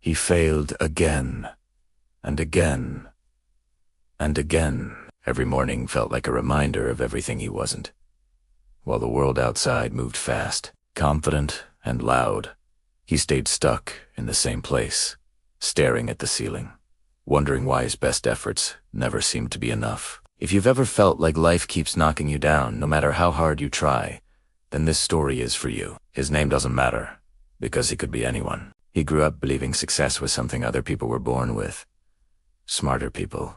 He failed again, and again, and again. Every morning felt like a reminder of everything he wasn't. While the world outside moved fast, confident and loud, he stayed stuck in the same place, staring at the ceiling, wondering why his best efforts never seemed to be enough. If you've ever felt like life keeps knocking you down, no matter how hard you try, then this story is for you. His name doesn't matter, because he could be anyone. He grew up believing success was something other people were born with. Smarter people,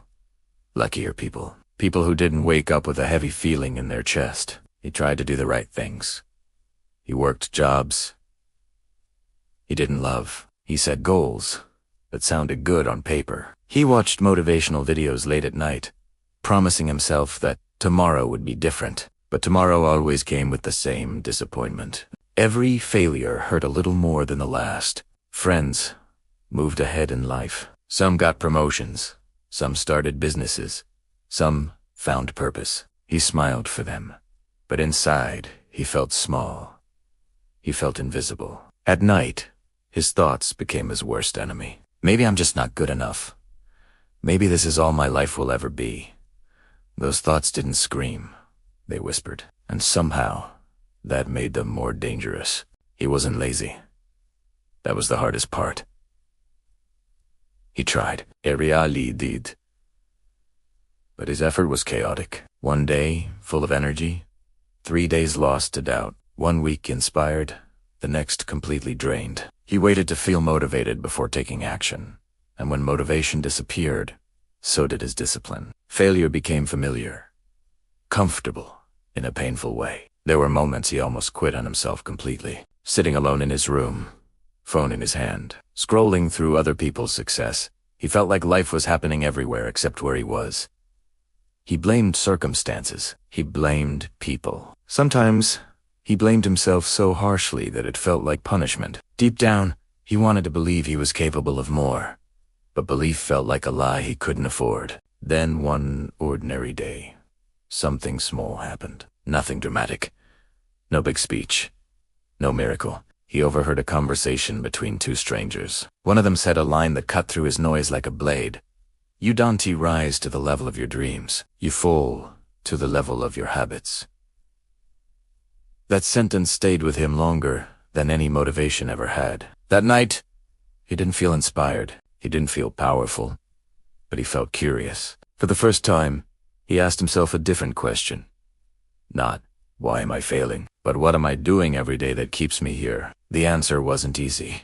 luckier people, people who didn't wake up with a heavy feeling in their chest. He tried to do the right things. He worked jobs he didn't love. He set goals that sounded good on paper. He watched motivational videos late at night, promising himself that tomorrow would be different. But tomorrow always came with the same disappointment. Every failure hurt a little more than the last. Friends moved ahead in life. Some got promotions. Some started businesses. Some found purpose. He smiled for them. But inside, he felt small. He felt invisible. At night, his thoughts became his worst enemy. Maybe I'm just not good enough. Maybe this is all my life will ever be. Those thoughts didn't scream. They whispered. And somehow, that made them more dangerous. He wasn't lazy. That was the hardest part. He tried. He really did. But his effort was chaotic. One day, full of energy. 3 days lost to doubt. 1 week inspired. The next completely drained. He waited to feel motivated before taking action. And when motivation disappeared, so did his discipline. Failure became familiar. Comfortable. In a painful way. There were moments he almost quit on himself completely. Sitting alone in his room, phone in his hand, scrolling through other people's success, he felt like life was happening everywhere except where he was. He blamed circumstances. He blamed people. Sometimes, he blamed himself so harshly that it felt like punishment. Deep down, he wanted to believe he was capable of more. But belief felt like a lie he couldn't afford. Then one ordinary day, something small happened. Nothing dramatic. No big speech. No miracle. He overheard a conversation between two strangers. One of them said a line that cut through his noise like a blade. You don't rise to the level of your dreams. You fall to the level of your habits. That sentence stayed with him longer than any motivation ever had. That night, he didn't feel inspired. He didn't feel powerful. But he felt curious. For the first time, he asked himself a different question. Not, why am I failing? But what am I doing every day that keeps me here? The answer wasn't easy.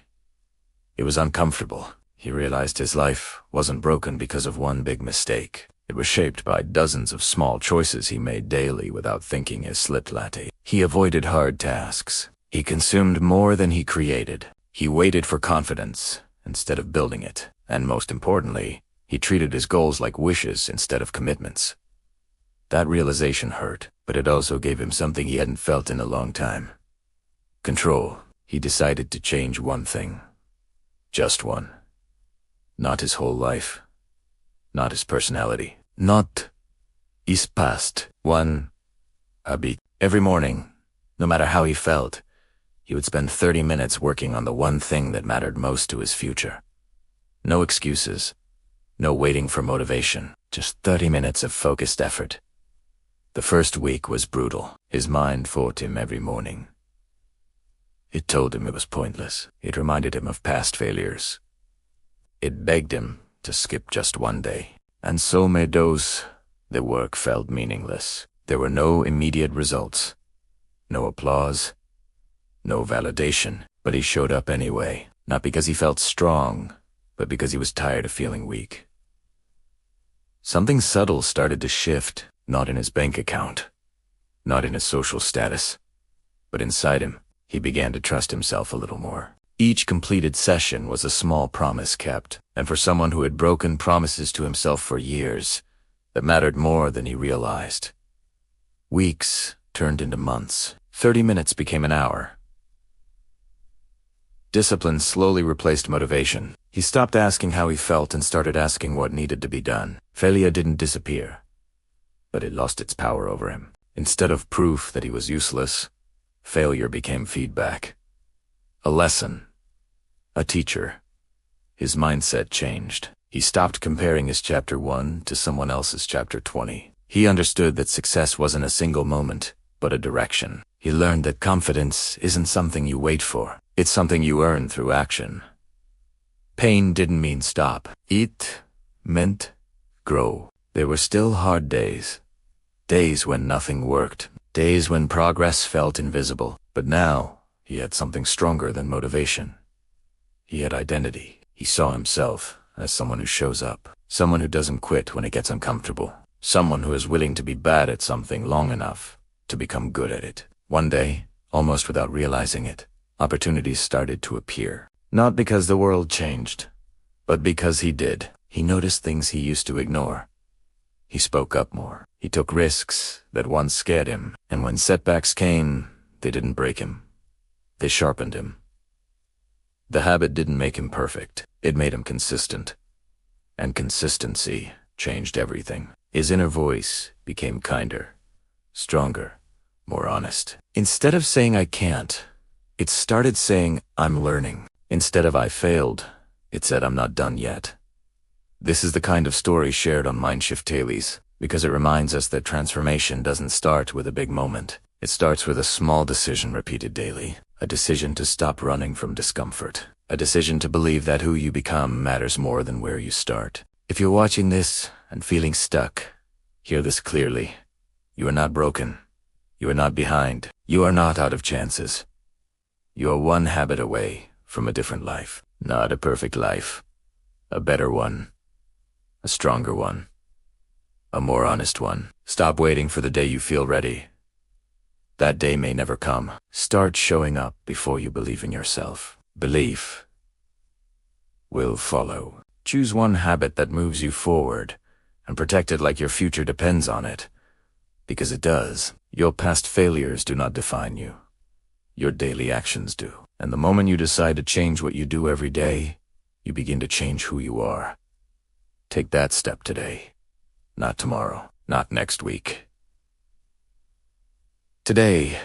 It was uncomfortable. He realized his life wasn't broken because of one big mistake. It was shaped by dozens of small choices he made daily without thinking his slit latte. He avoided hard tasks. He consumed more than he created. He waited for confidence instead of building it. And most importantly, he treated his goals like wishes instead of commitments. That realization hurt, but it also gave him something he hadn't felt in a long time. Control. He decided to change one thing. Just one. Not his whole life. Not his personality. Not his past. One habit. Every morning, no matter how he felt, he would spend 30 minutes working on the one thing that mattered most to his future. No excuses. No waiting for motivation. Just 30 minutes of focused effort. The first week was brutal. His mind fought him every morning. It told him it was pointless. It reminded him of past failures. It begged him to skip just one day. And so made those, the work felt meaningless. There were no immediate results. No applause. No validation. But he showed up anyway. Not because he felt strong, but because he was tired of feeling weak. Something subtle started to shift. Not in his bank account, not in his social status, but inside him. He began to trust himself a little more. Each completed session was a small promise kept, and for someone who had broken promises to himself for years, that mattered more than he realized. Weeks turned into months. 30 minutes became an hour. Discipline slowly replaced motivation. He stopped asking how he felt and started asking what needed to be done. Failure didn't disappear, but it lost its power over him. Instead of proof that he was useless, failure became feedback. A lesson. A teacher. His mindset changed. He stopped comparing his chapter 1 to someone else's chapter 20. He understood that success wasn't a single moment, but a direction. He learned that confidence isn't something you wait for. It's something you earn through action. Pain didn't mean stop. It meant grow. There were still hard days. Days when nothing worked. Days when progress felt invisible. But now, he had something stronger than motivation. He had identity. He saw himself as someone who shows up. Someone who doesn't quit when it gets uncomfortable. Someone who is willing to be bad at something long enough to become good at it. One day, almost without realizing it, opportunities started to appear. Not because the world changed, but because he did. He noticed things he used to ignore. He spoke up more. He took risks that once scared him, and when setbacks came, they didn't break him. They sharpened him. The habit didn't make him perfect. It made him consistent. And consistency changed everything. His inner voice became kinder, stronger, more honest. Instead of saying I can't, it started saying I'm learning. Instead of I failed, it said I'm not done yet. This is the kind of story shared on MindShift Dailies, because it reminds us that transformation doesn't start with a big moment. It starts with a small decision repeated daily. A decision to stop running from discomfort. A decision to believe that who you become matters more than where you start. If you're watching this and feeling stuck, hear this clearly. You are not broken. You are not behind. You are not out of chances. You are one habit away from a different life. Not a perfect life. A better one. A stronger one. A more honest one. Stop waiting for the day you feel ready. That day may never come. Start showing up before you believe in yourself. Belief will follow. Choose one habit that moves you forward and protect it like your future depends on it. Because it does. Your past failures do not define you. Your daily actions do. And the moment you decide to change what you do every day, you begin to change who you are. Take that step today. Not tomorrow. Not next week. Today,